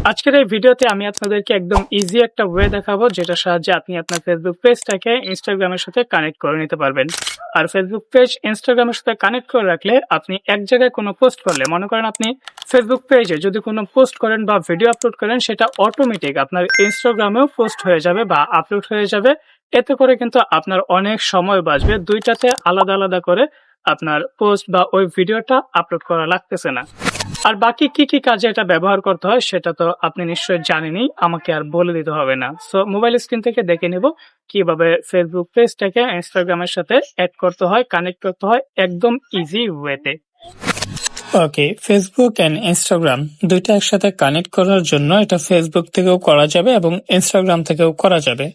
আজকের এই ভিডিওতে আমি আপনাদেরকে একদম ইজি একটা ওয়ে দেখাবো যেটার সাহায্যে আপনি আপনার ফেসবুক পেজটাকে ইনস্টাগ্রামের সাথে কানেক্ট করে নিতে পারবেন। আর ফেসবুক পেজ ইনস্টাগ্রামের সাথে কানেক্ট করে রাখলে আপনি এক জায়গায় কোনো পোস্ট করলে, মনে করেন আপনি ফেসবুক পেজে যদি কোনো পোস্ট করেন বা ভিডিও আপলোড করেন, সেটা অটোমেটিক আপনার ইনস্টাগ্রামেও পোস্ট হয়ে যাবে বা আপলোড হয়ে যাবে। এতে করে কিন্তু আপনার অনেক সময় বাঁচবে, দুইটাতে আলাদা আলাদা করে আপনার পোস্ট বা ওই ভিডিওটা আপলোড করা লাগতেছে না। আর বাকি কি কি কাজে এটা ব্যবহার করতে হয় সেটা তো আপনি নিশ্চয়ই জানেনই, আমাকে আর বলে দিতে হবে না। সো মোবাইল স্ক্রিন থেকে দেখে নিব কিভাবে ফেসবুক পেজটাকে ইনস্টাগ্রামের সাথে অ্যাড করতে হয়, কানেক্ট করতে হয় একদম ইজি ওয়েতে। ওকে, ফেসবুক এন্ড ইনস্টাগ্রাম দুইটা একসাথে কানেক্ট করার জন্য এটা ফেসবুক থেকেও করা যাবে এবং ইনস্টাগ্রাম থেকেও করা যাবে।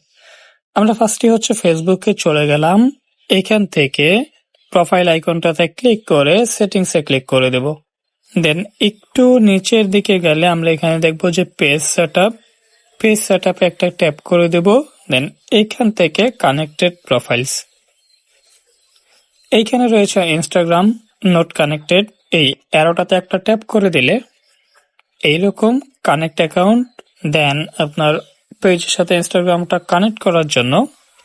আমরা ফার্স্টে হচ্ছে ফেসবুকে চলে গেলাম, এখান থেকে প্রোফাইল আইকনটাতে ক্লিক করে সেটিংসে ক্লিক করে দেব। দেন একটু নিচের দিকে গেলে আমরা এখানে দেখবো যে পেজ সেটআপে একটা ট্যাপ করে দেব। দেন এখান থেকে কানেক্টেড প্রোফাইলস, এইখানে রয়েছে ইনস্টাগ্রাম নট কানেক্টেড, এই অ্যারোটাতে একটা ট্যাপ করে দিলে এইরকম কানেক্ট অ্যাকাউন্ট। দেন আপনার পেজের সাথে ইনস্টাগ্রামটা কানেক্ট করার জন্য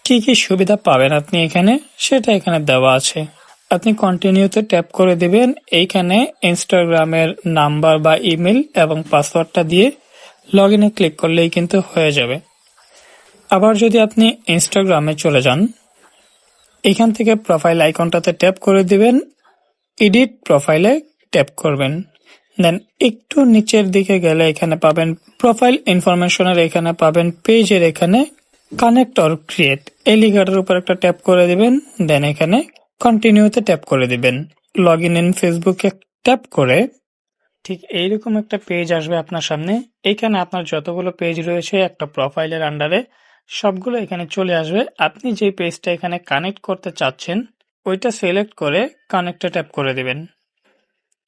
কি কি সুবিধা পাবেন আপনি এখানে, সেটা এখানে দেওয়া আছে। আপনি কন্টিনিউতে ট্যাপ করে দিবেন, এইখানে ইনস্টাগ্রামের নাম্বার বা ইমেল এবং পাসওয়ার্ডটা দিয়ে লগ ইনে ক্লিক করলেই কিন্তু হয়ে যাবে। আবার যদি আপনি ইনস্টাগ্রামে চলে যান, এখান থেকে প্রোফাইল আইকনটাতে ট্যাপ করে দিবেন, এডিট প্রোফাইলে ট্যাপ করবেন। দেন একটু নিচের দিকে গেলে এখানে পাবেন প্রোফাইল ইনফরমেশনের, এখানে পাবেন পেজের এখানে কানেক্ট অর ক্রিয়েট, এই লেখাটার উপর একটা ট্যাপ করে দিবেন। দেন এখানে কন্টিনিউতে ট্যাপ করে দিবেন। লগ ইন ফেসবুকে ট্যাপ করে ঠিক এইরকম একটা পেজ আসবে আপনার সামনে। এইখানে আপনার যতগুলো পেজ রয়েছে একটা প্রোফাইলের আন্ডারে সবগুলো এখানে চলে আসবে। আপনি যে পেজটা এখানে কানেক্ট করতে চাচ্ছেন ওইটা সিলেক্ট করে কানেক্টে ট্যাপ করে দিবেন।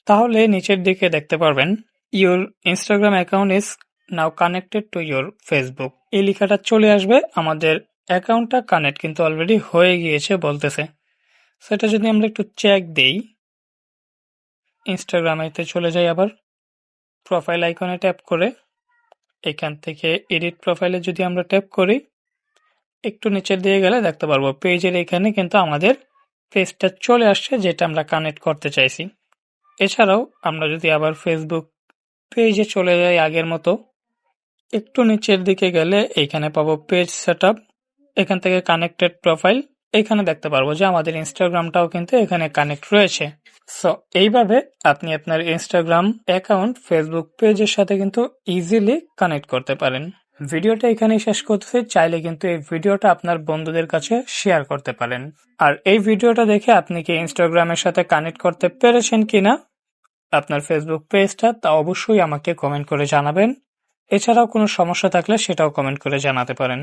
তাহলে নিচের দিকে দেখতে পারবেন your Instagram account is now connected to your Facebook, এই লেখাটা চলে আসবে। আমাদের অ্যাকাউন্টটা কানেক্ট কিন্তু অলরেডি হয়ে গিয়েছে বলতেছে। সেটা যদি আমরা একটু চেক দেই, ইনস্টাগ্রামেতে চলে যাই, আবার প্রোফাইল আইকনে ট্যাপ করে এখান থেকে এডিট প্রোফাইলে যদি আমরা ট্যাপ করি, একটু নিচের দিকে গেলে দেখতে পারবো পেজের এখানে কিন্তু আমাদের পেজটা চলে আসছে যেটা আমরা কানেক্ট করতে চাইছি। এছাড়াও আমরা যদি আবার ফেসবুক পেজে চলে যাই আগের মতো, একটু নিচের দিকে গেলে এইখানে পাবো পেজ সেটআপ, এখান থেকে কানেক্টেড প্রোফাইল, এখানে দেখতে পারবো যে আমাদের ইনস্টাগ্রামটাও কিন্তু এখানে কানেক্ট রয়েছে। সো এইভাবে আপনি আপনার ইনস্টাগ্রাম অ্যাকাউন্ট ফেসবুক পেজের সাথে কিন্তু ইজিলি কানেক্ট করতে পারেন। ভিডিওটা এখানেই শেষ করতেছি, চাইলে কিন্তু এই ভিডিওটা আপনার বন্ধুদের কাছে শেয়ার করতে পারেন। আর এই ভিডিওটা দেখে আপনি কি ইনস্টাগ্রামের সাথে কানেক্ট করতে পেরেছেন কিনা আপনার ফেসবুক পেজটা, তা অবশ্যই আমাকে কমেন্ট করে জানাবেন। এছাড়াও কোনো সমস্যা থাকলে সেটাও কমেন্ট করে জানাতে পারেন।